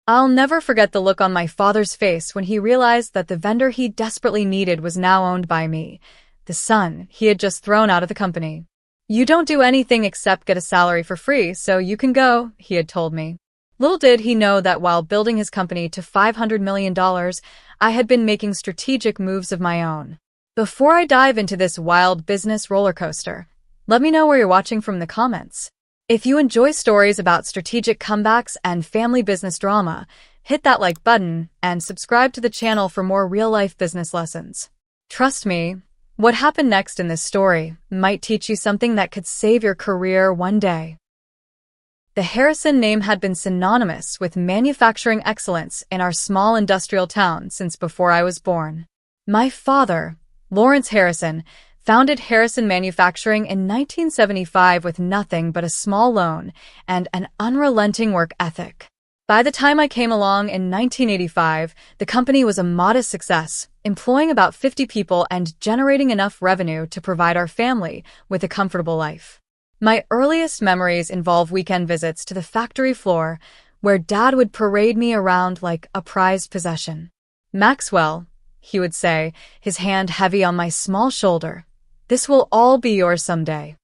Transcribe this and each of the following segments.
I'll never forget the look on my father's face when he realized that the vendor he desperately needed was now owned by me, the son he had just thrown out of the company. "You don't do anything except get a salary for free, so you can go," he had told me. Little did he know that while building his company to $500 million, I had been making strategic moves of my own. Before I dive into this wild business roller coaster, let me know where you're watching from in the comments. If you enjoy stories about strategic comebacks and family business drama, hit that like button and subscribe to the channel for more real-life business lessons. Trust me, what happened next in this story might teach you something that could save your career one day. The Harrison name had been synonymous with manufacturing excellence in our small industrial town since before I was born. My father, Lawrence Harrison, founded Harrison Manufacturing in 1975 with nothing but a small loan and an unrelenting work ethic. By the time I came along in 1985, the company was a modest success, employing about 50 people and generating enough revenue to provide our family with a comfortable life. My earliest memories involve weekend visits to the factory floor, where Dad would parade me around like a prized possession. "Maxwell," he would say, his hand heavy on my small shoulder, "this will all be yours someday."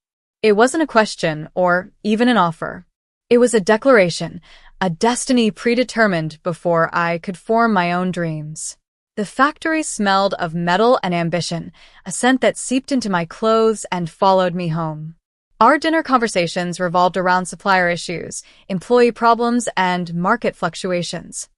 It wasn't a question or even an offer. It was a declaration, a destiny predetermined before I could form my own dreams. The factory smelled of metal and ambition, a scent that seeped into my clothes and followed me home. Our dinner conversations revolved around supplier issues, employee problems, and market fluctuations.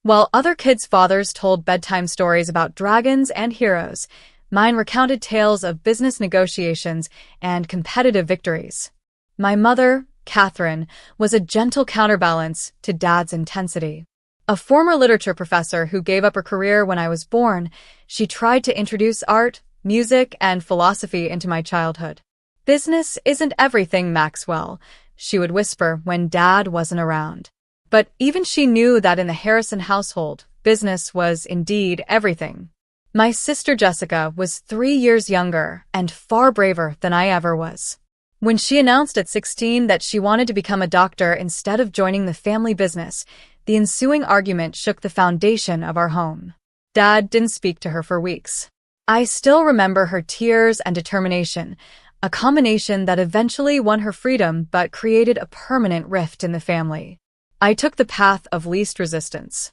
While other kids' fathers told bedtime stories about dragons and heroes, mine recounted tales of business negotiations and competitive victories. My mother, Catherine, was a gentle counterbalance to Dad's intensity. A former literature professor who gave up her career when I was born, she tried to introduce art, music, and philosophy into my childhood. "Business isn't everything, Maxwell," she would whisper when Dad wasn't around. But even she knew that in the Harrison household, business was indeed everything. My sister Jessica was 3 years younger and far braver than I ever was. When she announced at 16 that she wanted to become a doctor instead of joining the family business, the ensuing argument shook the foundation of our home. Dad didn't speak to her for weeks. I still remember her tears and determination, a combination that eventually won her freedom but created a permanent rift in the family. I took the path of least resistance.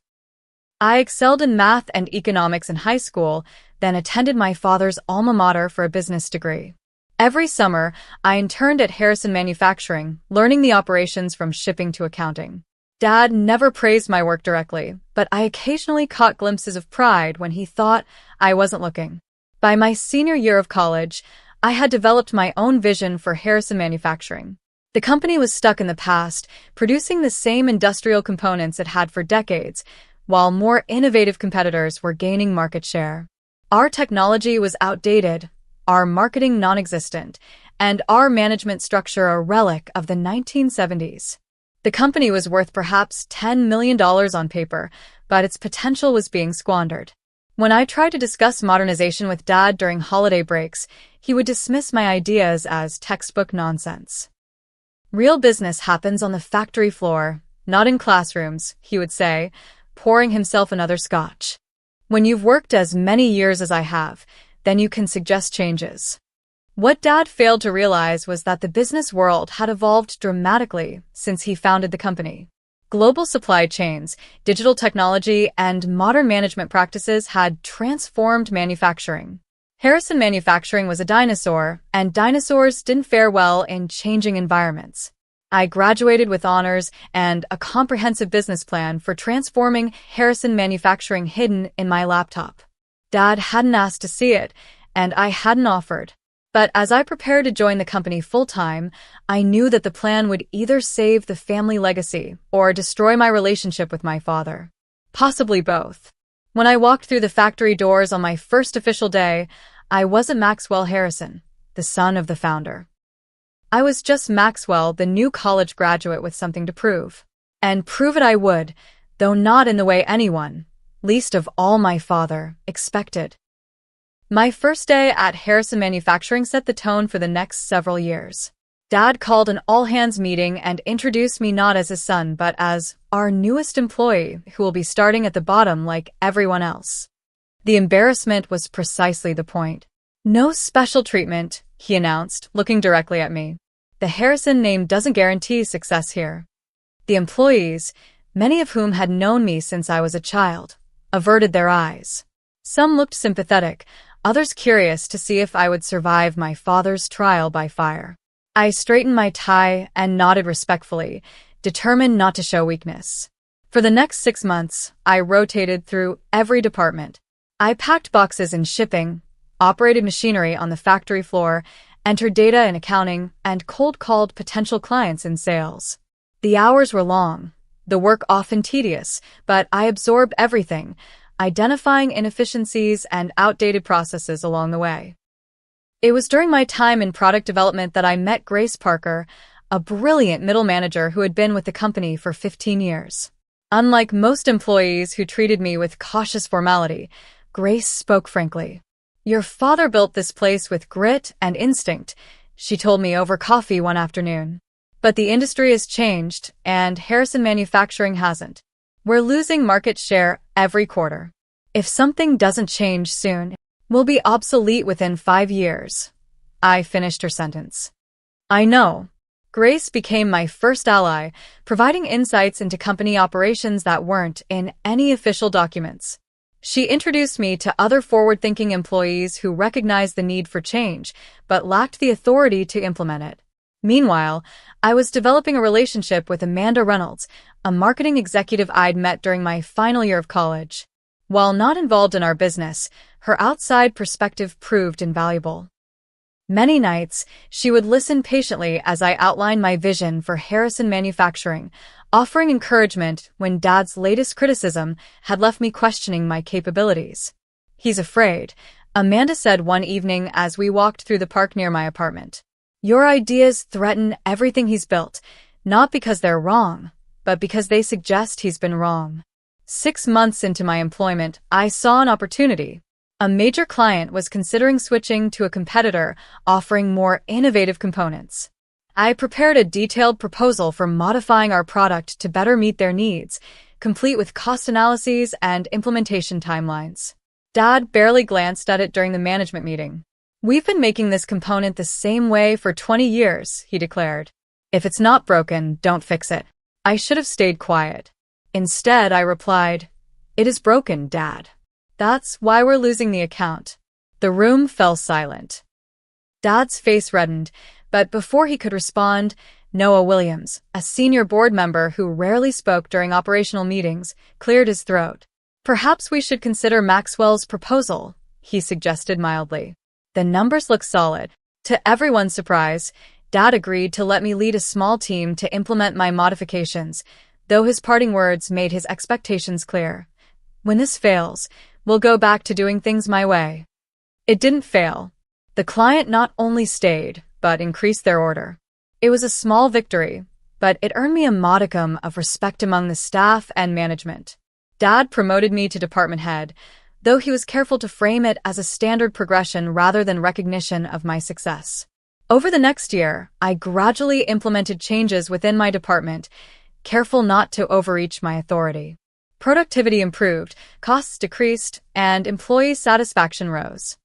I excelled in math and economics in high school, then attended my father's alma mater for a business degree. Every summer, I interned at Harrison Manufacturing, learning the operations from shipping to accounting. Dad never praised my work directly, but I occasionally caught glimpses of pride when he thought I wasn't looking. By my senior year of college, I had developed my own vision for Harrison Manufacturing. The company was stuck in the past, producing the same industrial components it had for decades, while more innovative competitors were gaining market share. Our technology was outdated, our marketing non-existent, and our management structure a relic of the 1970s. The company was worth perhaps $10 million on paper, but its potential was being squandered. When I tried to discuss modernization with Dad during holiday breaks, he would dismiss my ideas as textbook nonsense. "Real business happens on the factory floor, not in classrooms," he would say, pouring himself another scotch. "When you've worked as many years as I have, then you can suggest changes." What Dad failed to realize was that the business world had evolved dramatically since he founded the company. Global supply chains, digital technology, and modern management practices had transformed manufacturing. Harrison Manufacturing was a dinosaur, and dinosaurs didn't fare well in changing environments. I graduated with honors and a comprehensive business plan for transforming Harrison Manufacturing hidden in my laptop. Dad hadn't asked to see it, and I hadn't offered. But as I prepared to join the company full-time, I knew that the plan would either save the family legacy or destroy my relationship with my father. Possibly both. When I walked through the factory doors on my first official day, I wasn't Maxwell Harrison, the son of the founder. I was just Maxwell, the new college graduate with something to prove. And prove it I would, though not in the way anyone, least of all my father, expected. My first day at Harrison Manufacturing set the tone for the next several years. Dad called an all-hands meeting and introduced me not as his son but as our newest employee who will be starting at the bottom like everyone else. The embarrassment was precisely the point. No special treatment, he announced, looking directly at me. The Harrison name doesn't guarantee success here. The employees, many of whom had known me since I was a child, averted their eyes. Some looked sympathetic, others curious to see if I would survive my father's trial by fire. I straightened my tie and nodded respectfully, determined not to show weakness. For the next 6 months, I rotated through every department. I packed boxes in shipping, operated machinery on the factory floor, entered data in accounting, and cold-called potential clients in sales. The hours were long, the work often tedious, but I absorbed everything, identifying inefficiencies and outdated processes along the way. It was during my time in product development that I met Grace Parker, a brilliant middle manager who had been with the company for 15 years. Unlike most employees who treated me with cautious formality, Grace spoke frankly. "Your father built this place with grit and instinct," she told me over coffee one afternoon. "But the industry has changed, and Harrison Manufacturing hasn't. We're losing market share every quarter. If something doesn't change soon, we'll be obsolete within 5 years." I finished her sentence. I know. Grace became my first ally, providing insights into company operations that weren't in any official documents. She introduced me to other forward-thinking employees who recognized the need for change, but lacked the authority to implement it. Meanwhile, I was developing a relationship with Amanda Reynolds, a marketing executive I'd met during my final year of college. While not involved in our business, her outside perspective proved invaluable. Many nights, she would listen patiently as I outlined my vision for Harrison Manufacturing, offering encouragement when Dad's latest criticism had left me questioning my capabilities. "He's afraid," Amanda said one evening as we walked through the park near my apartment. "Your ideas threaten everything he's built, not because they're wrong, but because they suggest he's been wrong." 6 months into my employment, I saw an opportunity. A major client was considering switching to a competitor offering more innovative components. I prepared a detailed proposal for modifying our product to better meet their needs, complete with cost analyses and implementation timelines. Dad barely glanced at it during the management meeting. "We've been making this component the same way for 20 years, he declared. "If it's not broken, don't fix it." I should have stayed quiet. Instead, I replied, "It is broken, Dad. That's why we're losing the account." The room fell silent. Dad's face reddened, but before he could respond, Noah Williams, a senior board member who rarely spoke during operational meetings, cleared his throat. "Perhaps we should consider Maxwell's proposal," he suggested mildly. "The numbers look solid." To everyone's surprise, Dad agreed to let me lead a small team to implement my modifications, though his parting words made his expectations clear. "When this fails, we'll go back to doing things my way." It didn't fail. The client not only stayed, but increased their order. It was a small victory, but it earned me a modicum of respect among the staff and management. Dad promoted me to department head, though he was careful to frame it as a standard progression rather than recognition of my success. Over the next year, I gradually implemented changes within my department, careful not to overreach my authority. Productivity improved, costs decreased, and employee satisfaction rose.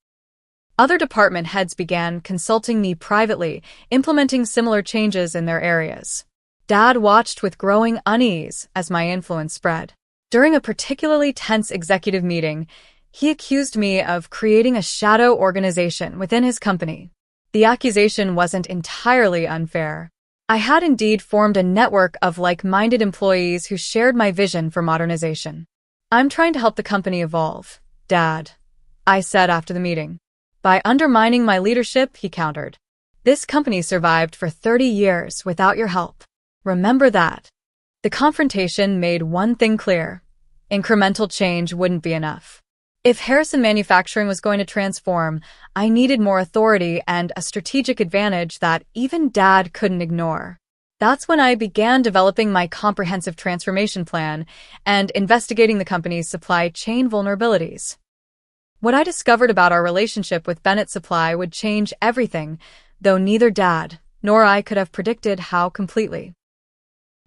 Other department heads began consulting me privately, implementing similar changes in their areas. Dad watched with growing unease as my influence spread. During a particularly tense executive meeting, he accused me of creating a shadow organization within his company. The accusation wasn't entirely unfair. I had indeed formed a network of like-minded employees who shared my vision for modernization. "I'm trying to help the company evolve, Dad," I said after the meeting. "By undermining my leadership," he countered. "This company survived for 30 years without your help. Remember that." The confrontation made one thing clear. Incremental change wouldn't be enough. If Harrison Manufacturing was going to transform, I needed more authority and a strategic advantage that even Dad couldn't ignore. That's when I began developing my comprehensive transformation plan and investigating the company's supply chain vulnerabilities. What I discovered about our relationship with Bennett Supply would change everything, though neither Dad nor I could have predicted how completely.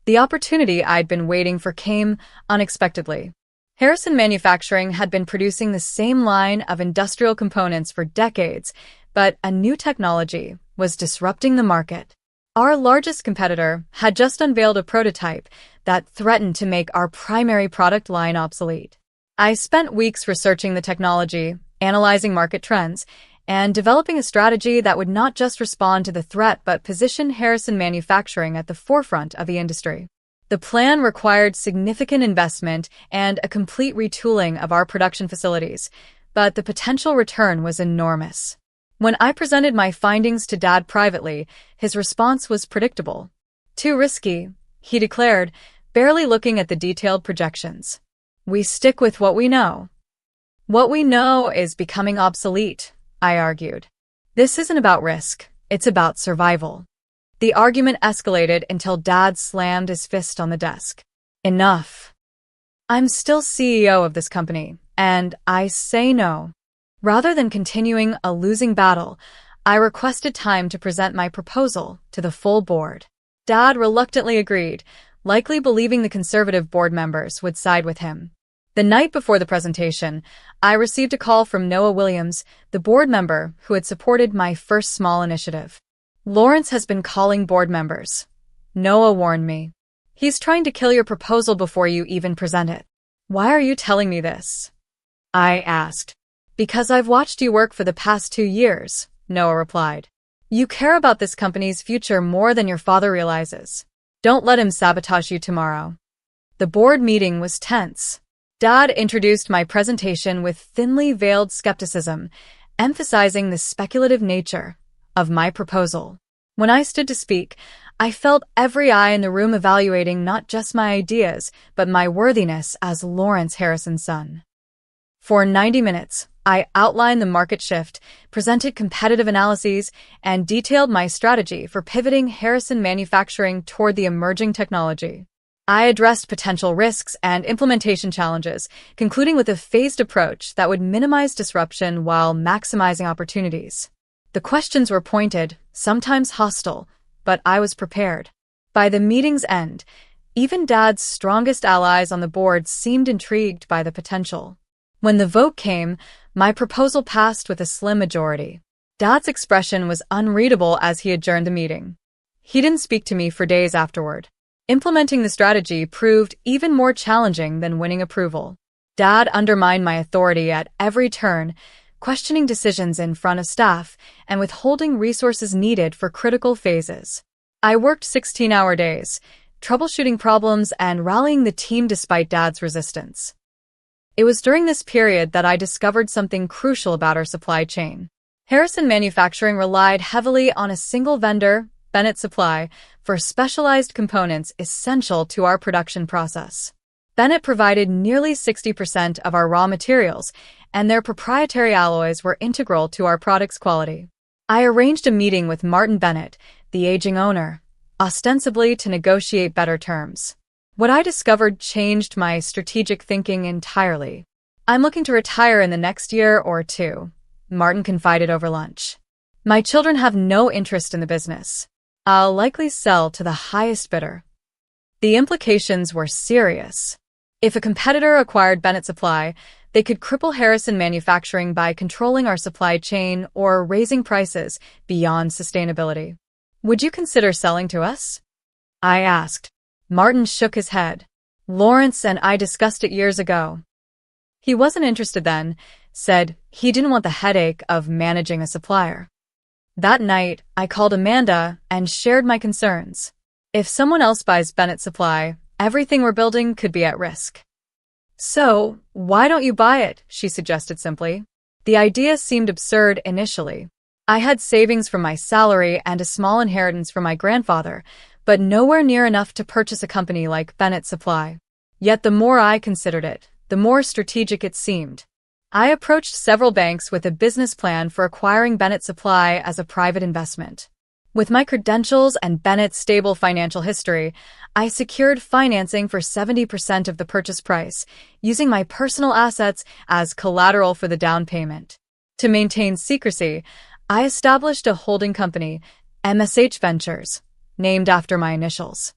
The opportunity I'd been waiting for came unexpectedly. Harrison Manufacturing had been producing the same line of industrial components for decades, but a new technology was disrupting the market. Our largest competitor had just unveiled a prototype that threatened to make our primary product line obsolete. I spent weeks researching the technology, analyzing market trends, and developing a strategy that would not just respond to the threat but position Harrison Manufacturing at the forefront of the industry. The plan required significant investment and a complete retooling of our production facilities, but the potential return was enormous. When I presented my findings to Dad privately, his response was predictable. "Too risky," he declared, barely looking at the detailed projections. "We stick with what we know." "What we know is becoming obsolete," I argued. "This isn't about risk, it's about survival." The argument escalated until Dad slammed his fist on the desk. "Enough. I'm still CEO of this company, and I say no." Rather than continuing a losing battle, I requested time to present my proposal to the full board. Dad reluctantly agreed, likely believing the conservative board members would side with him. The night before the presentation, I received a call from Noah Williams, the board member who had supported my first small initiative. "Lawrence has been calling board members," Noah warned me. "He's trying to kill your proposal before you even present it." "Why are you telling me this?" I asked. "Because I've watched you work for the past 2 years," Noah replied. "You care about this company's future more than your father realizes. Don't let him sabotage you tomorrow." The board meeting was tense. Dad introduced my presentation with thinly veiled skepticism, emphasizing the speculative nature of my proposal. When I stood to speak, I felt every eye in the room evaluating not just my ideas, but my worthiness as Lawrence Harrison's son. For 90 minutes, I outlined the market shift, presented competitive analyses, and detailed my strategy for pivoting Harrison Manufacturing toward the emerging technology. I addressed potential risks and implementation challenges, concluding with a phased approach that would minimize disruption while maximizing opportunities. The questions were pointed, sometimes hostile, but I was prepared. By the meeting's end, even Dad's strongest allies on the board seemed intrigued by the potential. When the vote came, my proposal passed with a slim majority. Dad's expression was unreadable as he adjourned the meeting. He didn't speak to me for days afterward. Implementing the strategy proved even more challenging than winning approval. Dad undermined my authority at every turn, questioning decisions in front of staff and withholding resources needed for critical phases. I worked 16-hour days, troubleshooting problems and rallying the team despite Dad's resistance. It was during this period that I discovered something crucial about our supply chain. Harrison Manufacturing relied heavily on a single vendor, Bennett Supply, for specialized components essential to our production process. Bennett provided nearly 60% of our raw materials, and their proprietary alloys were integral to our product's quality. I arranged a meeting with Martin Bennett, the aging owner, ostensibly to negotiate better terms. What I discovered changed my strategic thinking entirely. "I'm looking to retire in the next year or 2, Martin confided over lunch. "My children have no interest in the business. I'll likely sell to the highest bidder." The implications were serious. If a competitor acquired Bennett Supply, they could cripple Harrison Manufacturing by controlling our supply chain or raising prices beyond sustainability. "Would you consider selling to us?" I asked. Martin shook his head. "Lawrence and I discussed it years ago. He wasn't interested then, said he didn't want the headache of managing a supplier." That night, I called Amanda and shared my concerns. If someone else buys Bennett Supply, everything we're building could be at risk. "So, why don't you buy it?" she suggested simply. The idea seemed absurd initially. I had savings from my salary and a small inheritance from my grandfather, but nowhere near enough to purchase a company like Bennett Supply. Yet the more I considered it, the more strategic it seemed. I approached several banks with a business plan for acquiring Bennett Supply as a private investment. With my credentials and Bennett's stable financial history, I secured financing for 70% of the purchase price, using my personal assets as collateral for the down payment. To maintain secrecy, I established a holding company, MSH Ventures, named after my initials.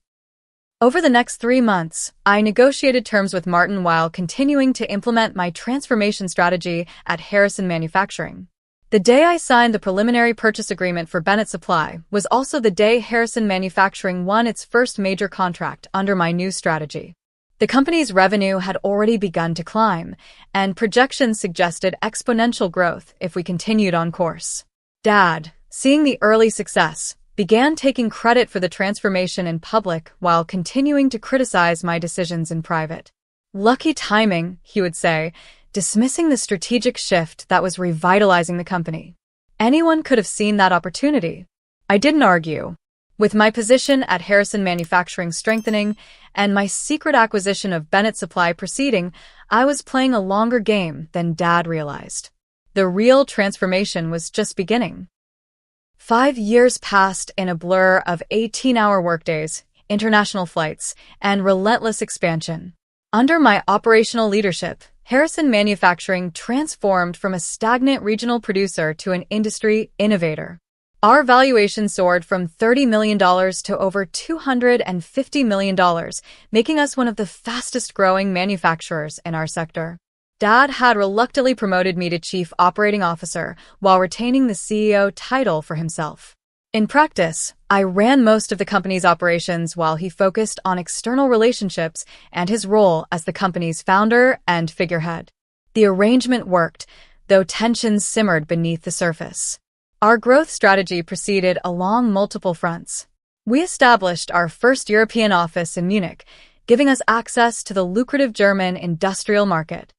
Over the next 3 months, I negotiated terms with Martin while continuing to implement my transformation strategy at Harrison Manufacturing. The day I signed the preliminary purchase agreement for Bennett Supply was also the day Harrison Manufacturing won its first major contract under my new strategy. The company's revenue had already begun to climb, and projections suggested exponential growth if we continued on course. Dad, seeing the early success, began taking credit for the transformation in public while continuing to criticize my decisions in private. Lucky timing, he would say, dismissing the strategic shift that was revitalizing the company. Anyone could have seen that opportunity. I didn't argue. With my position at Harrison Manufacturing strengthening and my secret acquisition of Bennett Supply proceeding, I was playing a longer game than Dad realized. The real transformation was just beginning. 5 years passed in a blur of 18-hour workdays, international flights, and relentless expansion. Under my operational leadership, Harrison Manufacturing transformed from a stagnant regional producer to an industry innovator. Our valuation soared from $30 million to over $250 million, making us one of the fastest-growing manufacturers in our sector. Dad had reluctantly promoted me to Chief Operating Officer while retaining the CEO title for himself. In practice, I ran most of the company's operations while he focused on external relationships and his role as the company's founder and figurehead. The arrangement worked, though tensions simmered beneath the surface. Our growth strategy proceeded along multiple fronts. We established our first European office in Munich, giving us access to the lucrative German industrial market.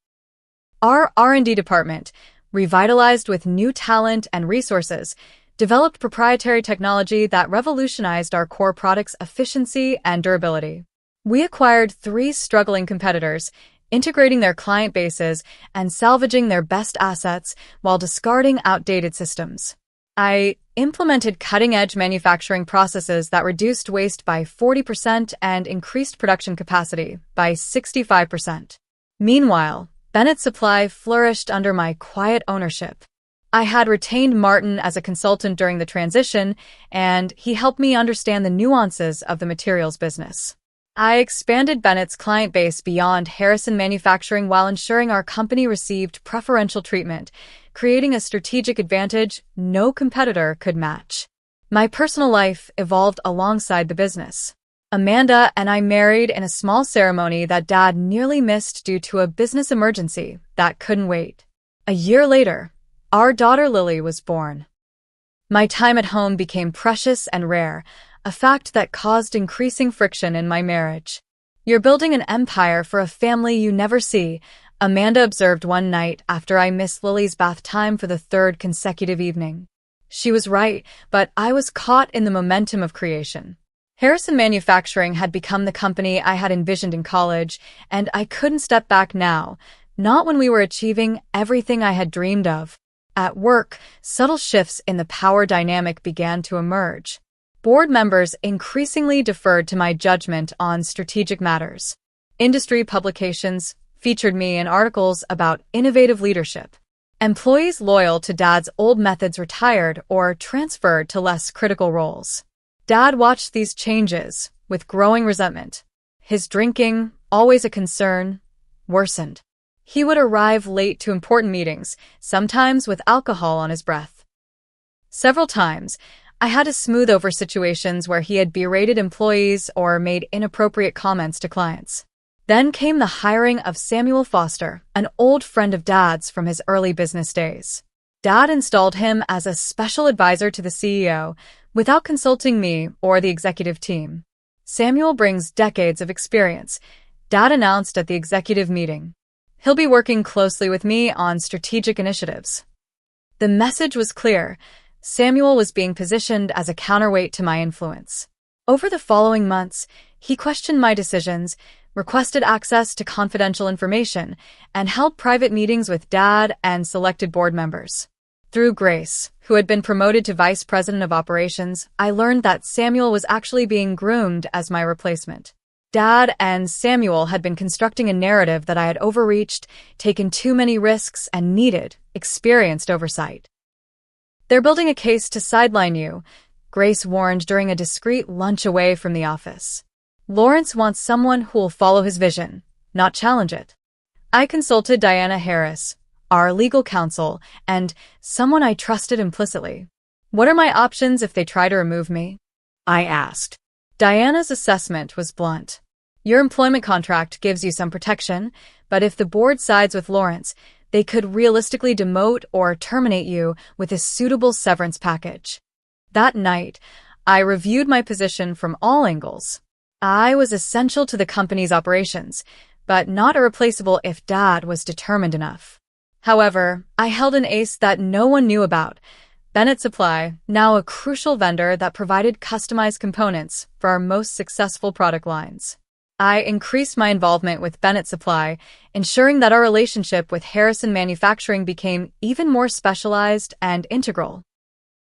Our R&D department, revitalized with new talent and resources, developed proprietary technology that revolutionized our core products' efficiency and durability. We acquired 3 struggling competitors, integrating their client bases and salvaging their best assets while discarding outdated systems. I implemented cutting-edge manufacturing processes that reduced waste by 40% and increased production capacity by 65%. Meanwhile, Bennett Supply flourished under my quiet ownership. I had retained Martin as a consultant during the transition, and he helped me understand the nuances of the materials business. I expanded Bennett's client base beyond Harrison Manufacturing while ensuring our company received preferential treatment, creating a strategic advantage no competitor could match. My personal life evolved alongside the business. Amanda and I married in a small ceremony that Dad nearly missed due to a business emergency that couldn't wait. A year later, our daughter Lily was born. My time at home became precious and rare, a fact that caused increasing friction in my marriage. "You're building an empire for a family you never see," Amanda observed one night after I missed Lily's bath time for the 3rd consecutive evening. She was right, but I was caught in the momentum of creation. Harrison Manufacturing had become the company I had envisioned in college, and I couldn't step back now, not when we were achieving everything I had dreamed of. At work, subtle shifts in the power dynamic began to emerge. Board members increasingly deferred to my judgment on strategic matters. Industry publications featured me in articles about innovative leadership. Employees loyal to Dad's old methods retired or transferred to less critical roles. Dad watched these changes with growing resentment. His drinking, always a concern, worsened. He would arrive late to important meetings, sometimes with alcohol on his breath. Several times, I had to smooth over situations where he had berated employees or made inappropriate comments to clients. Then came the hiring of Samuel Foster, an old friend of Dad's from his early business days. Dad installed him as a special advisor to the CEO, without consulting me or the executive team. "Samuel brings decades of experience," Dad announced at the executive meeting. "He'll be working closely with me on strategic initiatives." The message was clear. Samuel was being positioned as a counterweight to my influence. Over the following months, he questioned my decisions, requested access to confidential information, and held private meetings with Dad and selected board members. Through Grace, who had been promoted to Vice President of Operations, I learned that Samuel was actually being groomed as my replacement. Dad and Samuel had been constructing a narrative that I had overreached, taken too many risks, and needed experienced oversight. "They're building a case to sideline you," Grace warned during a discreet lunch away from the office. Lawrence wants someone who will follow his vision, not challenge it. I consulted Diana Harris, our legal counsel, and someone I trusted implicitly. What are my options if they try to remove me? I asked. Diana's assessment was blunt. Your employment contract gives you some protection, but if the board sides with Lawrence, they could realistically demote or terminate you with a suitable severance package. That night, I reviewed my position from all angles. I was essential to the company's operations, but not irreplaceable if Dad was determined enough. However, I held an ace that no one knew about. Bennett Supply, now a crucial vendor that provided customized components for our most successful product lines. I increased my involvement with Bennett Supply, ensuring that our relationship with Harrison Manufacturing became even more specialized and integral.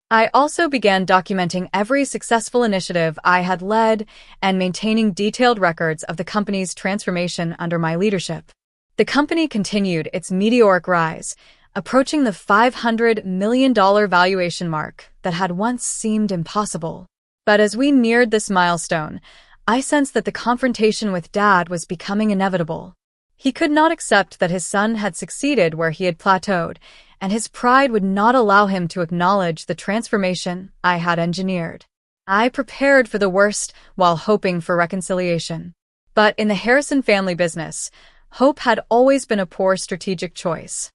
I also began documenting every successful initiative I had led and maintaining detailed records of the company's transformation under my leadership. The company continued its meteoric rise, approaching the $500 million valuation mark that had once seemed impossible. But as we neared this milestone, I sensed that the confrontation with Dad was becoming inevitable. He could not accept that his son had succeeded where he had plateaued, and his pride would not allow him to acknowledge the transformation I had engineered. I prepared for the worst while hoping for reconciliation. But in the Harrison family business, hope had always been a poor strategic choice.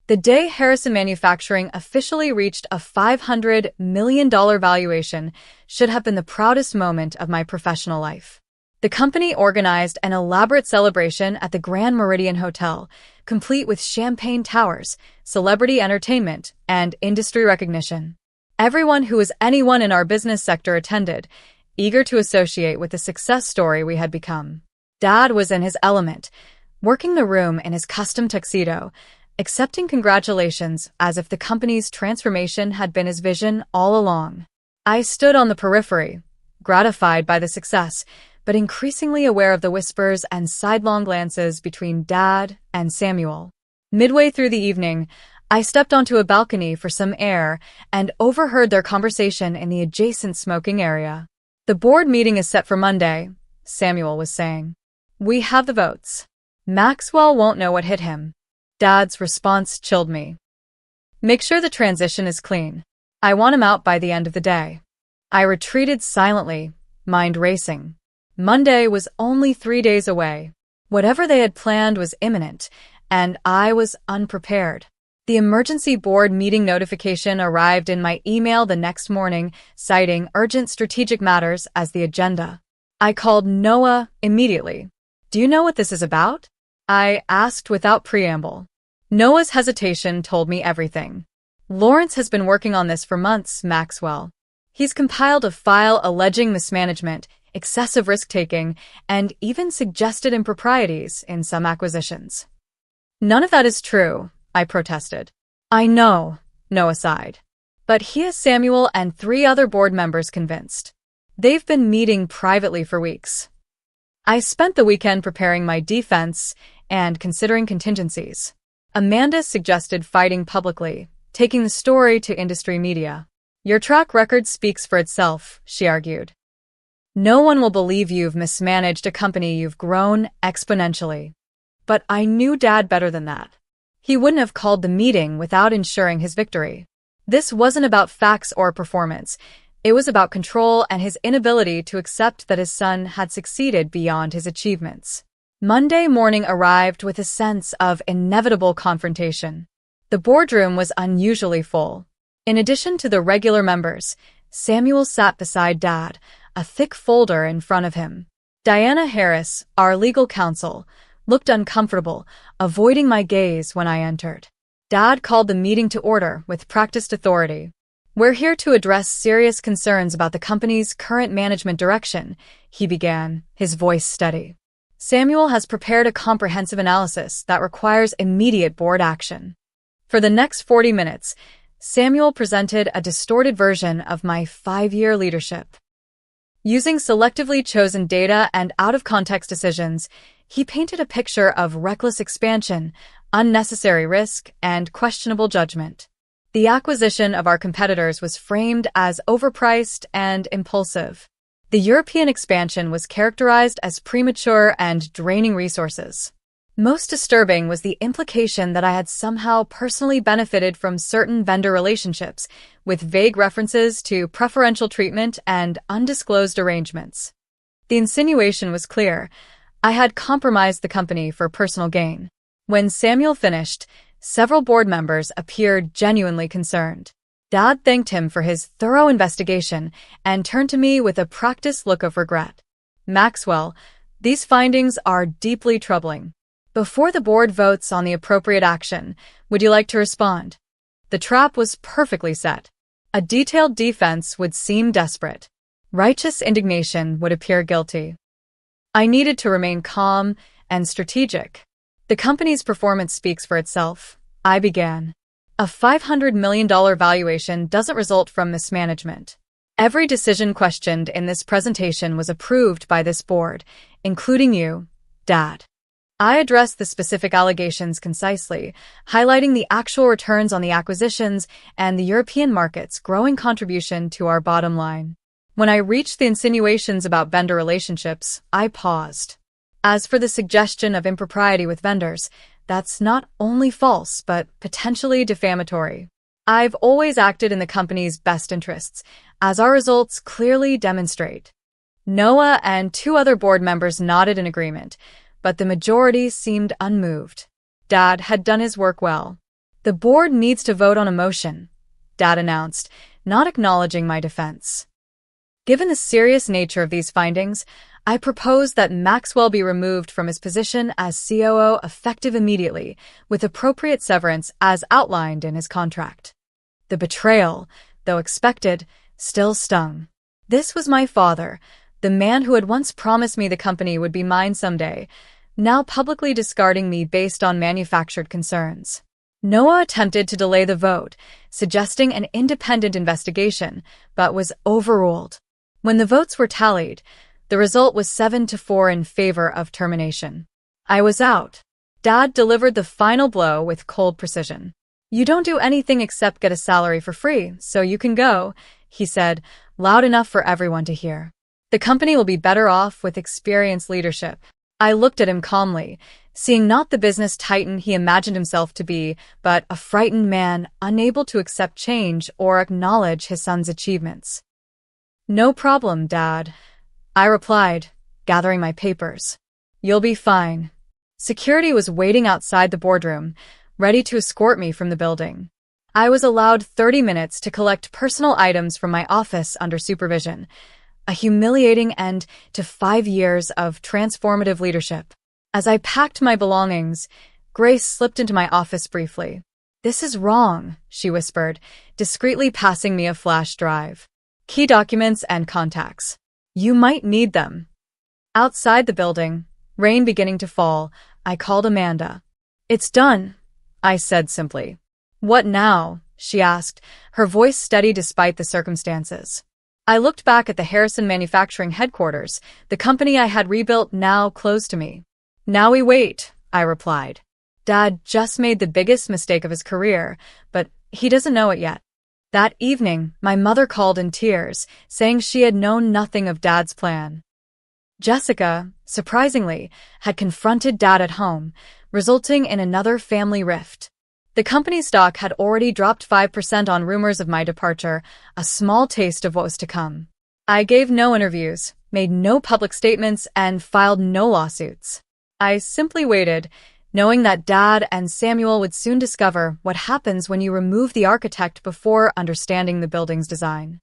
The day Harrison Manufacturing officially reached a $500 million valuation should have been the proudest moment of my professional life. The company organized an elaborate celebration at the Grand Meridian Hotel, complete with champagne towers, celebrity entertainment, and industry recognition. Everyone who was anyone in our business sector attended, eager to associate with the success story we had become. Dad was in his element, working the room in his custom tuxedo, accepting congratulations as if the company's transformation had been his vision all along. I stood on the periphery, gratified by the success, but increasingly aware of the whispers and sidelong glances between Dad and Samuel. Midway through the evening, I stepped onto a balcony for some air and overheard their conversation in the adjacent smoking area. The board meeting is set for Monday, Samuel was saying. We have the votes. Maxwell won't know what hit him. Dad's response chilled me. Make sure the transition is clean. I want him out by the end of the day. I retreated silently, mind racing. Monday was only 3 days away. Whatever they had planned was imminent, and I was unprepared. The emergency board meeting notification arrived in my email the next morning, citing urgent strategic matters as the agenda. I called Noah immediately. Do you know what this is about? I asked without preamble. Noah's hesitation told me everything. Lawrence has been working on this for months, Maxwell. He's compiled a file alleging mismanagement, excessive risk-taking, and even suggested improprieties in some acquisitions. None of that is true, I protested. I know, Noah sighed. But he has Samuel and 3 other board members convinced. They've been meeting privately for weeks. I spent the weekend preparing my defense and considering contingencies. Amanda suggested fighting publicly, taking the story to industry media. Your track record speaks for itself, she argued. No one will believe you've mismanaged a company you've grown exponentially. But I knew Dad better than that. He wouldn't have called the meeting without ensuring his victory. This wasn't about facts or performance. It was about control and his inability to accept that his son had succeeded beyond his achievements. Monday morning arrived with a sense of inevitable confrontation. The boardroom was unusually full. In addition to the regular members, Samuel sat beside Dad, a thick folder in front of him. Diana Harris, our legal counsel, looked uncomfortable, avoiding my gaze when I entered. Dad called the meeting to order with practiced authority. We're here to address serious concerns about the company's current management direction, he began, his voice steady. Samuel has prepared a comprehensive analysis that requires immediate board action. For the next 40 minutes, Samuel presented a distorted version of my 5-year leadership. Using selectively chosen data and out-of-context decisions, he painted a picture of reckless expansion, unnecessary risk, and questionable judgment. The acquisition of our competitors was framed as overpriced and impulsive. The European expansion was characterized as premature and draining resources. Most disturbing was the implication that I had somehow personally benefited from certain vendor relationships, with vague references to preferential treatment and undisclosed arrangements. The insinuation was clear. I had compromised the company for personal gain. When Samuel finished, several board members appeared genuinely concerned. Dad thanked him for his thorough investigation and turned to me with a practiced look of regret. Maxwell, these findings are deeply troubling. Before the board votes on the appropriate action, would you like to respond? The trap was perfectly set. A detailed defense would seem desperate. Righteous indignation would appear guilty. I needed to remain calm and strategic. The company's performance speaks for itself, I began. A $500 million valuation doesn't result from mismanagement. Every decision questioned in this presentation was approved by this board, including you, Dad. I addressed the specific allegations concisely, highlighting the actual returns on the acquisitions and the European market's growing contribution to our bottom line. When I reached the insinuations about vendor relationships, I paused. As for the suggestion of impropriety with vendors, that's not only false, but potentially defamatory. I've always acted in the company's best interests, as our results clearly demonstrate. Noah and two other board members nodded in agreement, but the majority seemed unmoved. Dad had done his work well. The board needs to vote on a motion, Dad announced, not acknowledging my defense. Given the serious nature of these findings, I propose that Maxwell be removed from his position as COO effective immediately, with appropriate severance as outlined in his contract. The betrayal, though expected, still stung. This was my father, the man who had once promised me the company would be mine someday, now publicly discarding me based on manufactured concerns. Noah attempted to delay the vote, suggesting an independent investigation, but was overruled. When the votes were tallied, the result was 7-4 in favor of termination. I was out. Dad delivered the final blow with cold precision. "You don't do anything except get a salary for free, so you can go," he said, loud enough for everyone to hear. "The company will be better off with experienced leadership." I looked at him calmly, seeing not the business titan he imagined himself to be, but a frightened man unable to accept change or acknowledge his son's achievements. "No problem, Dad," I replied, gathering my papers. "You'll be fine." Security was waiting outside the boardroom, ready to escort me from the building. I was allowed 30 minutes to collect personal items from my office under supervision, a humiliating end to 5 years of transformative leadership. As I packed my belongings, Grace slipped into my office briefly. "This is wrong," she whispered, discreetly passing me a flash drive. "Key documents and contacts. You might need them." Outside the building, rain beginning to fall, I called Amanda. "It's done," I said simply. "What now?" she asked, her voice steady despite the circumstances. I looked back at the Harrison manufacturing headquarters, the company I had rebuilt now close to me. "Now we wait," I replied. "Dad just made the biggest mistake of his career, but he doesn't know it yet." That evening, my mother called in tears, saying she had known nothing of Dad's plan. Jessica, surprisingly, had confronted Dad at home, resulting in another family rift. The company stock had already dropped 5% on rumors of my departure, a small taste of what was to come. I gave no interviews, made no public statements, and filed no lawsuits. I simply waited, knowing that Dad and Samuel would soon discover what happens when you remove the architect before understanding the building's design.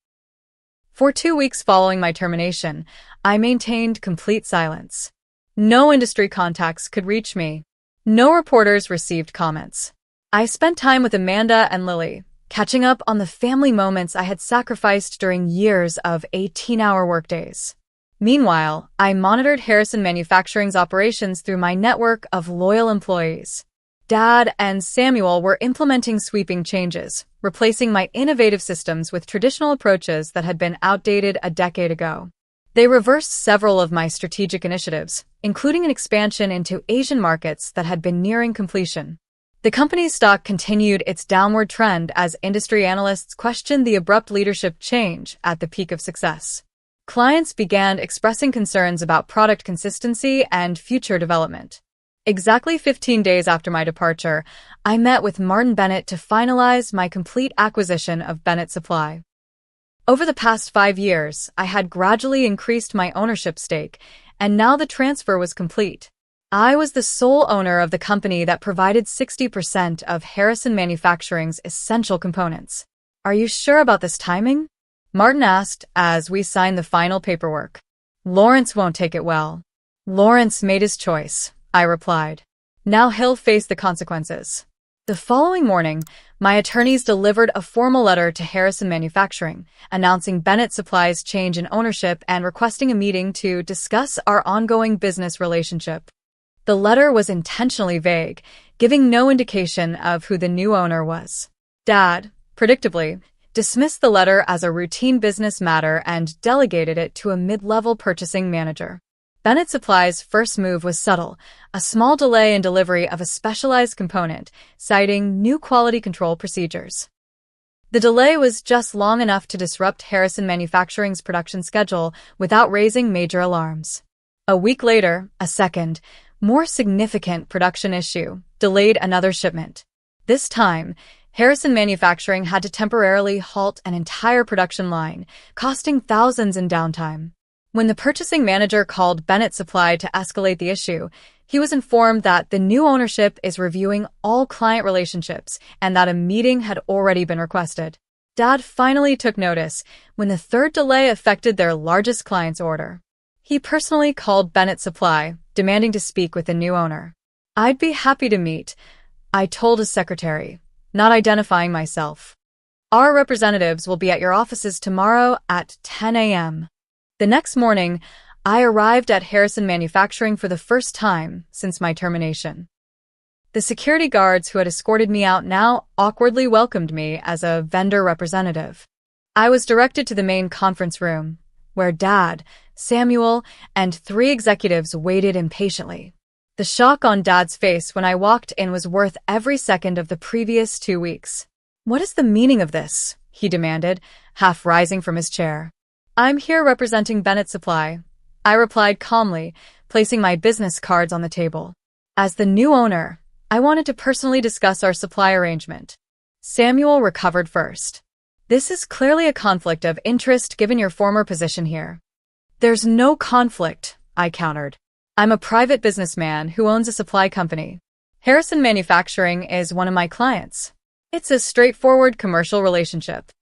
For 2 weeks following my termination, I maintained complete silence. No industry contacts could reach me. No reporters received comments. I spent time with Amanda and Lily, catching up on the family moments I had sacrificed during years of 18-hour workdays. Meanwhile, I monitored Harrison Manufacturing's operations through my network of loyal employees. Dad and Samuel were implementing sweeping changes, replacing my innovative systems with traditional approaches that had been outdated a decade ago. They reversed several of my strategic initiatives, including an expansion into Asian markets that had been nearing completion. The company's stock continued its downward trend as industry analysts questioned the abrupt leadership change at the peak of success. Clients began expressing concerns about product consistency and future development. Exactly 15 days after my departure, I met with Martin Bennett to finalize my complete acquisition of Bennett Supply. Over the past 5 years, I had gradually increased my ownership stake, and now the transfer was complete. I was the sole owner of the company that provided 60% of Harrison Manufacturing's essential components. Are you sure about this timing? Martin asked as we signed the final paperwork. Lawrence won't take it well. Lawrence made his choice, I replied. Now he'll face the consequences. The following morning, my attorneys delivered a formal letter to Harrison Manufacturing, announcing Bennett Supply's change in ownership and requesting a meeting to discuss our ongoing business relationship. The letter was intentionally vague, giving no indication of who the new owner was. Dad, predictably, dismissed the letter as a routine business matter and delegated it to a mid-level purchasing manager. Bennett Supply's first move was subtle, a small delay in delivery of a specialized component, citing new quality control procedures. The delay was just long enough to disrupt Harrison Manufacturing's production schedule without raising major alarms. A week later, a second, more significant production issue delayed another shipment. This time, Harrison Manufacturing had to temporarily halt an entire production line, costing thousands in downtime. When the purchasing manager called Bennett Supply to escalate the issue, he was informed that the new ownership is reviewing all client relationships and that a meeting had already been requested. Dad finally took notice when the third delay affected their largest client's order. He personally called Bennett Supply, demanding to speak with the new owner. I'd be happy to meet, I told his secretary, not identifying myself. Our representatives will be at your offices tomorrow at 10 a.m. The next morning, I arrived at Harrison Manufacturing for the first time since my termination. The security guards who had escorted me out now awkwardly welcomed me as a vendor representative. I was directed to the main conference room, where Dad, Samuel, and 3 executives waited impatiently. The shock on Dad's face when I walked in was worth every second of the previous 2 weeks. What is the meaning of this? He demanded, half rising from his chair. I'm here representing Bennett Supply, I replied calmly, placing my business cards on the table. As the new owner, I wanted to personally discuss our supply arrangement. Samuel recovered first. This is clearly a conflict of interest given your former position here. There's no conflict, I countered. I'm a private businessman who owns a supply company. Harrison Manufacturing is one of my clients. It's a straightforward commercial relationship.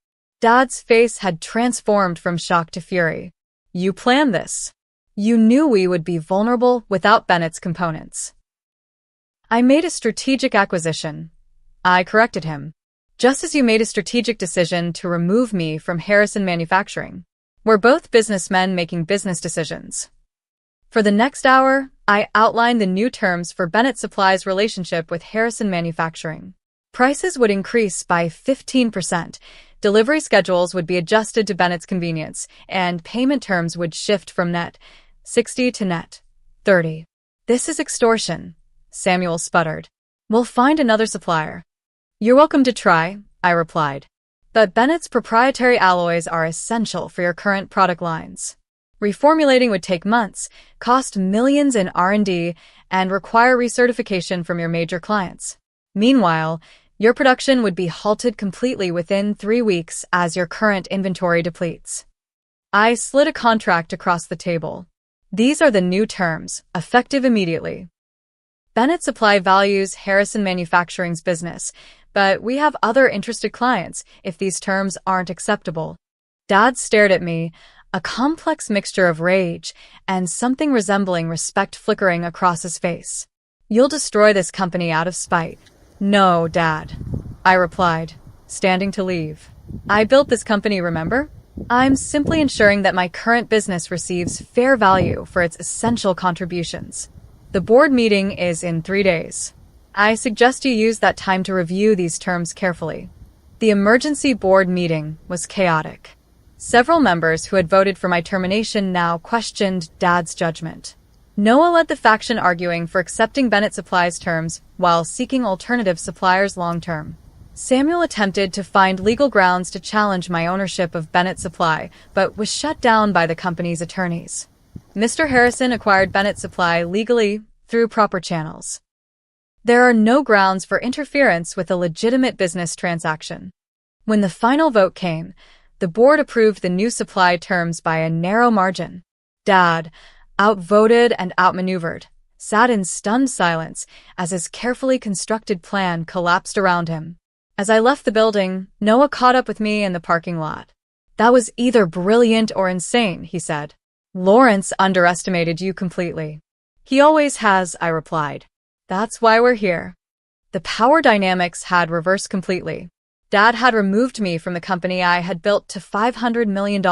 Dad's face had transformed from shock to fury. You planned this. You knew we would be vulnerable without Bennett's components. I made a strategic acquisition. I corrected him. Just as you made a strategic decision to remove me from Harrison Manufacturing. We're both businessmen making business decisions. For the next hour, I outlined the new terms for Bennett Supply's relationship with Harrison Manufacturing. Prices would increase by 15%, delivery schedules would be adjusted to Bennett's convenience, and payment terms would shift from net 60 to net 30. This is extortion, Samuel sputtered. We'll find another supplier. You're welcome to try, I replied. But Bennett's proprietary alloys are essential for your current product lines. Reformulating would take months, cost millions in R&D, and require recertification from your major clients. Meanwhile, your production would be halted completely within 3 weeks as your current inventory depletes. I slid a contract across the table. These are the new terms, effective immediately. Bennett Supply values Harrison Manufacturing's business, but we have other interested clients if these terms aren't acceptable. Dad stared at me, a complex mixture of rage and something resembling respect flickering across his face. You'll destroy this company out of spite. No, Dad, I replied, standing to leave. I built this company, remember? I'm simply ensuring that my current business receives fair value for its essential contributions. The board meeting is in 3 days. I suggest you use that time to review these terms carefully. The emergency board meeting was chaotic. Several members who had voted for my termination now questioned Dad's judgment. Noah led the faction arguing for accepting Bennett Supply's terms while seeking alternative suppliers long-term. Samuel attempted to find legal grounds to challenge my ownership of Bennett Supply, but was shut down by the company's attorneys. Mr. Harrison acquired Bennett Supply legally through proper channels. There are no grounds for interference with a legitimate business transaction. When the final vote came, the board approved the new supply terms by a narrow margin. Dad, outvoted and outmaneuvered, sat in stunned silence as his carefully constructed plan collapsed around him. As I left the building, Noah caught up with me in the parking lot. "That was either brilliant or insane," he said. "Lawrence underestimated you completely." "He always has," I replied. "That's why we're here." The power dynamics had reversed completely. Dad had removed me from the company I had built to $500 million,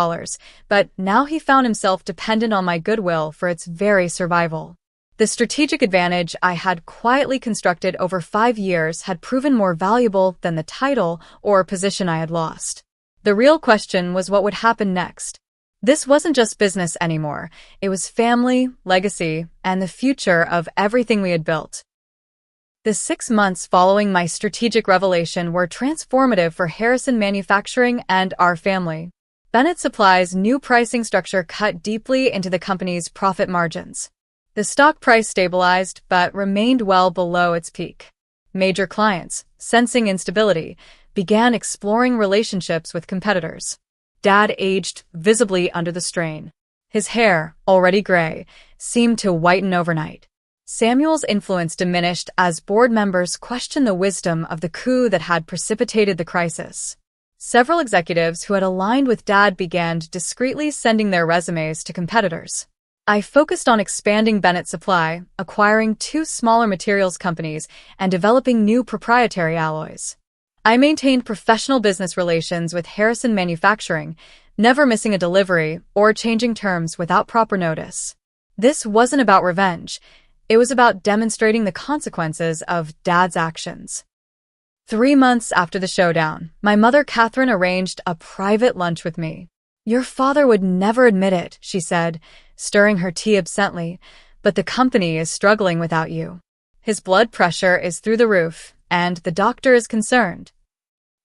but now he found himself dependent on my goodwill for its very survival. The strategic advantage I had quietly constructed over 5 years had proven more valuable than the title or position I had lost. The real question was what would happen next. This wasn't just business anymore. It was family, legacy, and the future of everything we had built. The 6 months following my strategic revelation were transformative for Harrison Manufacturing and our family. Bennett Supply's new pricing structure cut deeply into the company's profit margins. The stock price stabilized but remained well below its peak. Major clients, sensing instability, began exploring relationships with competitors. Dad aged visibly under the strain. His hair, already gray, seemed to whiten overnight. Samuel's influence diminished as board members questioned the wisdom of the coup that had precipitated the crisis. Several executives who had aligned with Dad began discreetly sending their resumes to competitors. I focused on expanding Bennett Supply, acquiring 2 smaller materials companies, and developing new proprietary alloys. I maintained professional business relations with Harrison Manufacturing, never missing a delivery or changing terms without proper notice. This wasn't about revenge. It was about demonstrating the consequences of Dad's actions. 3 months after the showdown, my mother Catherine arranged a private lunch with me. "Your father would never admit it," she said, stirring her tea absently, "but the company is struggling without you. His blood pressure is through the roof, and the doctor is concerned."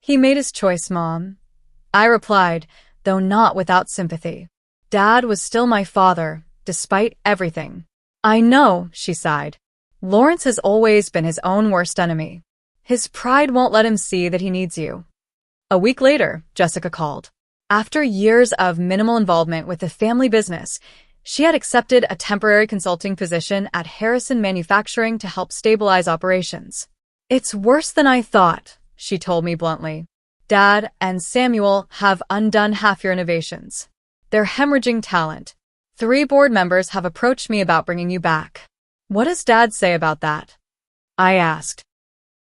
"He made his choice, Mom," I replied, though not without sympathy. Dad was still my father, despite everything. "I know," she sighed. "Lawrence has always been his own worst enemy. His pride won't let him see that he needs you." A week later, Jessica called. After years of minimal involvement with the family business, she had accepted a temporary consulting position at Harrison Manufacturing to help stabilize operations. "It's worse than I thought," she told me bluntly. "Dad and Samuel have undone half your innovations. They're hemorrhaging talent. 3 board members have approached me about bringing you back." "What does Dad say about that?" I asked.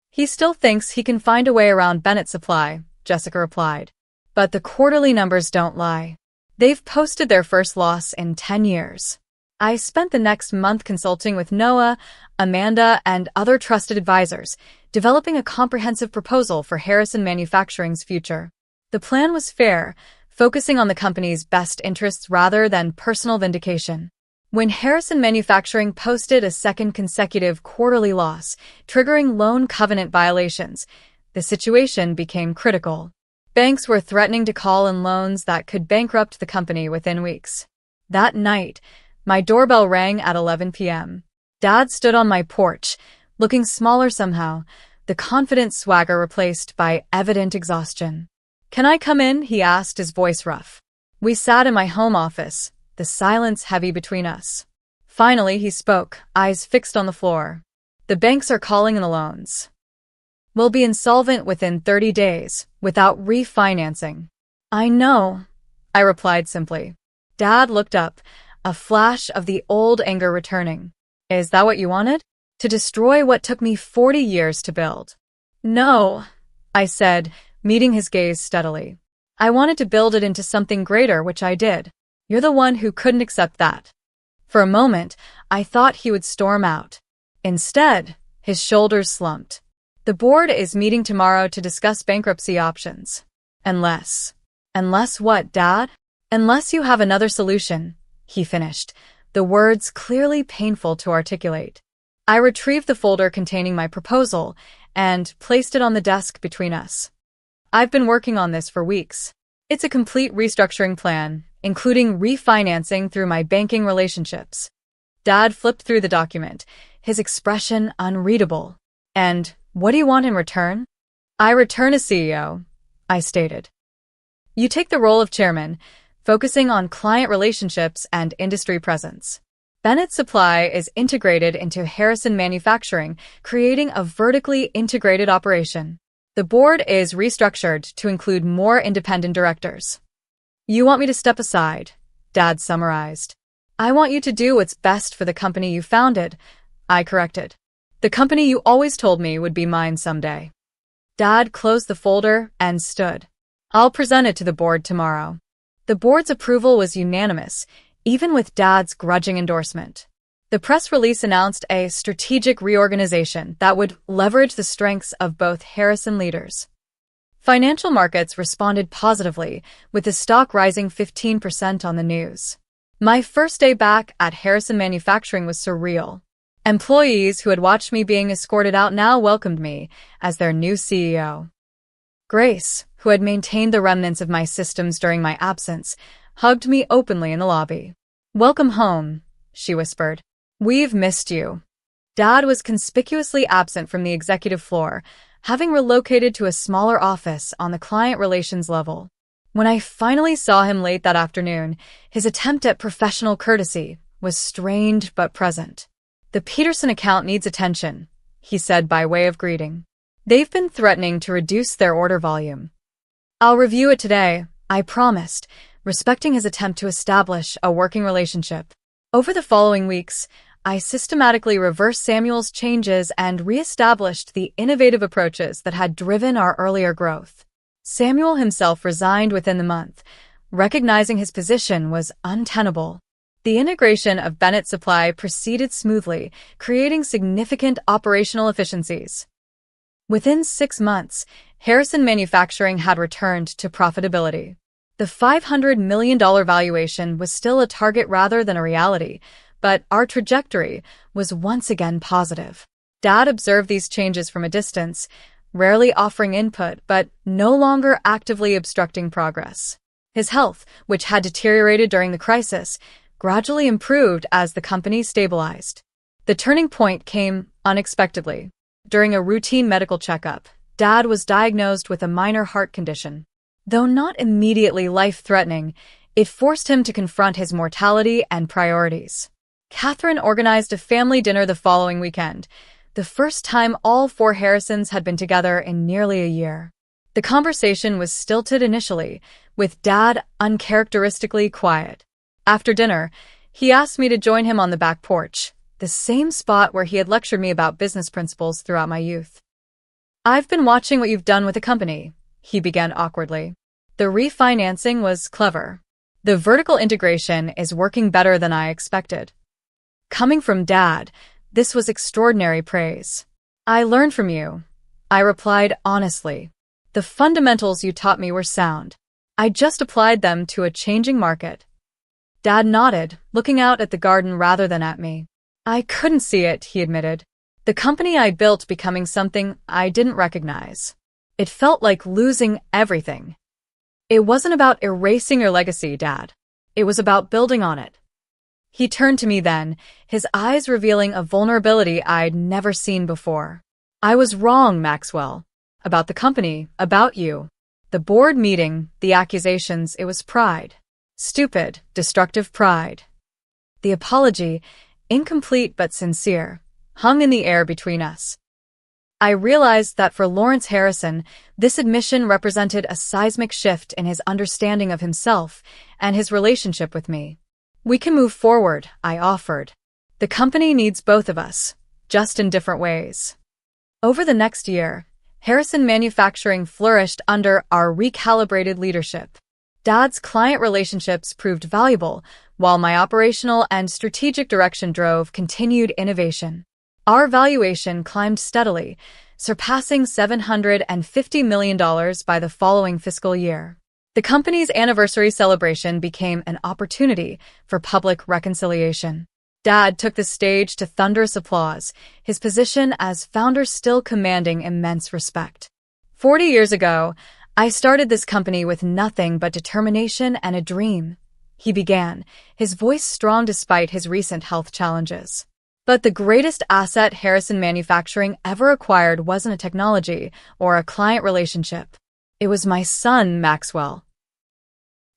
"He still thinks he can find a way around Bennett Supply," Jessica replied. "But the quarterly numbers don't lie. They've posted their first loss in 10 years. I spent the next month consulting with Noah, Amanda, and other trusted advisors, developing a comprehensive proposal for Harrison Manufacturing's future. The plan was fair, focusing on the company's best interests rather than personal vindication. When Harrison Manufacturing posted a second consecutive quarterly loss, triggering loan covenant violations, the situation became critical. Banks were threatening to call in loans that could bankrupt the company within weeks. That night, my doorbell rang at 11 p.m. Dad stood on my porch, looking smaller somehow, the confident swagger replaced by evident exhaustion. "Can I come in?" he asked, his voice rough. We sat in my home office, the silence heavy between us. Finally, he spoke, eyes fixed on the floor. "The banks are calling in the loans. We'll be insolvent within 30 days, without refinancing." "I know," I replied simply. Dad looked up, a flash of the old anger returning. "Is that what you wanted? To destroy what took me 40 years to build?" "No," I said, meeting his gaze steadily. "I wanted to build it into something greater, which I did. You're the one who couldn't accept that." For a moment, I thought he would storm out. Instead, his shoulders slumped. "The board is meeting tomorrow to discuss bankruptcy options. Unless what, Dad? Unless you have another solution," he finished, the words clearly painful to articulate. I retrieved the folder containing my proposal and placed it on the desk between us. I've been working on this for weeks. It's a complete restructuring plan, including refinancing through my banking relationships. Dad flipped through the document, his expression unreadable. And what do you want in return? I return as CEO, I stated. You take the role of chairman, focusing on client relationships and industry presence. Bennett Supply is integrated into Harrison Manufacturing, creating a vertically integrated operation. The board is restructured to include more independent directors. You want me to step aside, Dad summarized. I want you to do what's best for the company you founded, I corrected. The company you always told me would be mine someday. Dad closed the folder and stood. I'll present it to the board tomorrow. The board's approval was unanimous, even with Dad's grudging endorsement. The press release announced a strategic reorganization that would leverage the strengths of both Harrison leaders. Financial markets responded positively, with the stock rising 15% on the news. My first day back at Harrison Manufacturing was surreal. Employees who had watched me being escorted out now welcomed me as their new CEO. Grace, who had maintained the remnants of my systems during my absence, hugged me openly in the lobby. Welcome home, she whispered. We've missed you. Dad was conspicuously absent from the executive floor, having relocated to a smaller office on the client relations level. When I finally saw him late that afternoon, his attempt at professional courtesy was strained but present. The Peterson account needs attention, he said by way of greeting. They've been threatening to reduce their order volume. I'll review it today, I promised, respecting his attempt to establish a working relationship. Over the following weeks, I systematically reversed Samuel's changes and re-established the innovative approaches that had driven our earlier growth. Samuel himself resigned within the month, recognizing his position was untenable. The integration of Bennett Supply proceeded smoothly, creating significant operational efficiencies. Within 6 months, Harrison Manufacturing had returned to profitability. The $500 million valuation was still a target rather than a reality, but our trajectory was once again positive. Dad observed these changes from a distance, rarely offering input but no longer actively obstructing progress. His health, which had deteriorated during the crisis, gradually improved as the company stabilized. The turning point came unexpectedly. During a routine medical checkup, Dad was diagnosed with a minor heart condition. Though not immediately life-threatening, it forced him to confront his mortality and priorities. Catherine organized a family dinner the following weekend, the first time all 4 Harrisons had been together in nearly a year. The conversation was stilted initially, with Dad uncharacteristically quiet. After dinner, he asked me to join him on the back porch, the same spot where he had lectured me about business principles throughout my youth. I've been watching what you've done with the company, he began awkwardly. The refinancing was clever. The vertical integration is working better than I expected. Coming from Dad, this was extraordinary praise. I learned from you, I replied honestly. The fundamentals you taught me were sound. I just applied them to a changing market. Dad nodded, looking out at the garden rather than at me. I couldn't see it, he admitted. The company I built becoming something I didn't recognize. It felt like losing everything. It wasn't about erasing your legacy, Dad. It was about building on it. He turned to me then, his eyes revealing a vulnerability I'd never seen before. I was wrong, Maxwell. About the company, about you. The board meeting, the accusations, it was pride. Stupid, destructive pride. The apology, incomplete but sincere, hung in the air between us. I realized that for Lawrence Harrison, this admission represented a seismic shift in his understanding of himself and his relationship with me. We can move forward, I offered. The company needs both of us, just in different ways. Over the next year, Harrison Manufacturing flourished under our recalibrated leadership. Dad's client relationships proved valuable, while my operational and strategic direction drove continued innovation. Our valuation climbed steadily, surpassing $750 million by the following fiscal year. The company's anniversary celebration became an opportunity for public reconciliation. Dad took the stage to thunderous applause, his position as founder still commanding immense respect. 40 years ago, I started this company with nothing but determination and a dream, he began, his voice strong despite his recent health challenges. But the greatest asset Harrison Manufacturing ever acquired wasn't a technology or a client relationship. It was my son, Maxwell.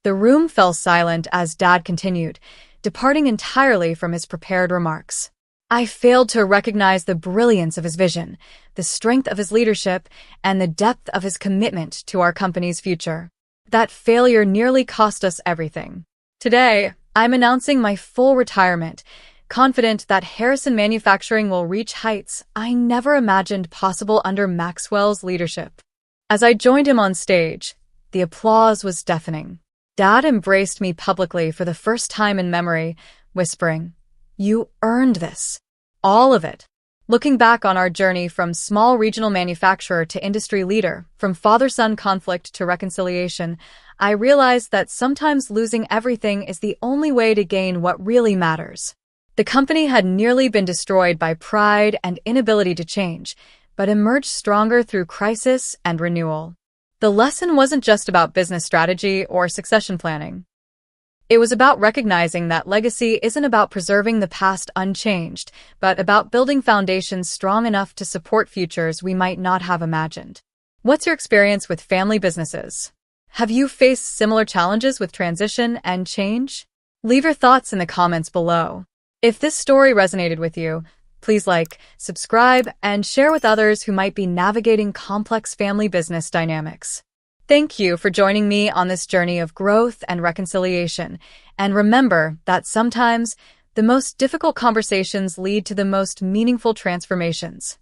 The room fell silent as Dad continued, departing entirely from his prepared remarks. I failed to recognize the brilliance of his vision, the strength of his leadership, and the depth of his commitment to our company's future. That failure nearly cost us everything. Today, I'm announcing my full retirement, confident that Harrison Manufacturing will reach heights I never imagined possible under Maxwell's leadership. As I joined him on stage, the applause was deafening. Dad embraced me publicly for the first time in memory, whispering, "You earned this. All of it." Looking back on our journey from small regional manufacturer to industry leader, from father-son conflict to reconciliation, I realized that sometimes losing everything is the only way to gain what really matters. The company had nearly been destroyed by pride and inability to change, but emerged stronger through crisis and renewal. The lesson wasn't just about business strategy or succession planning. It was about recognizing that legacy isn't about preserving the past unchanged, but about building foundations strong enough to support futures we might not have imagined. What's your experience with family businesses? Have you faced similar challenges with transition and change? Leave your thoughts in the comments below. If this story resonated with you, please like, subscribe, and share with others who might be navigating complex family business dynamics. Thank you for joining me on this journey of growth and reconciliation. And remember that sometimes the most difficult conversations lead to the most meaningful transformations.